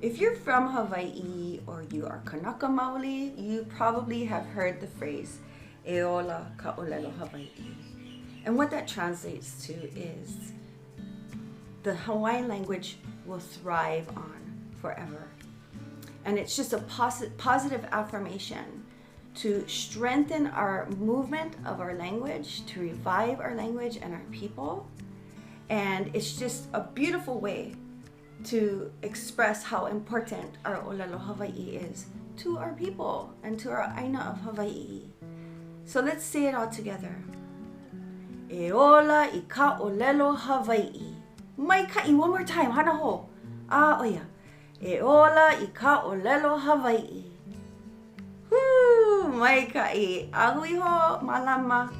If you're from Hawaii or you are Kanaka Maoli, you probably have heard the phrase "Ōlelo Hawai'i." And what that translates to is the Hawaiian language will thrive on forever. And it's just a positive affirmation to strengthen our movement of our language, to revive our language and our people. And it's just a beautiful way to express how important our Ōlelo Hawai'i is to our people and to our Aina of Hawaii. So let's say it all together. E ola I ka ōlelo Hawai'i. Maika'i, one more time, hana ho. Oia. E ola I ka ōlelo Hawai'i. Whoo, maika'i. Ahui ho, malama.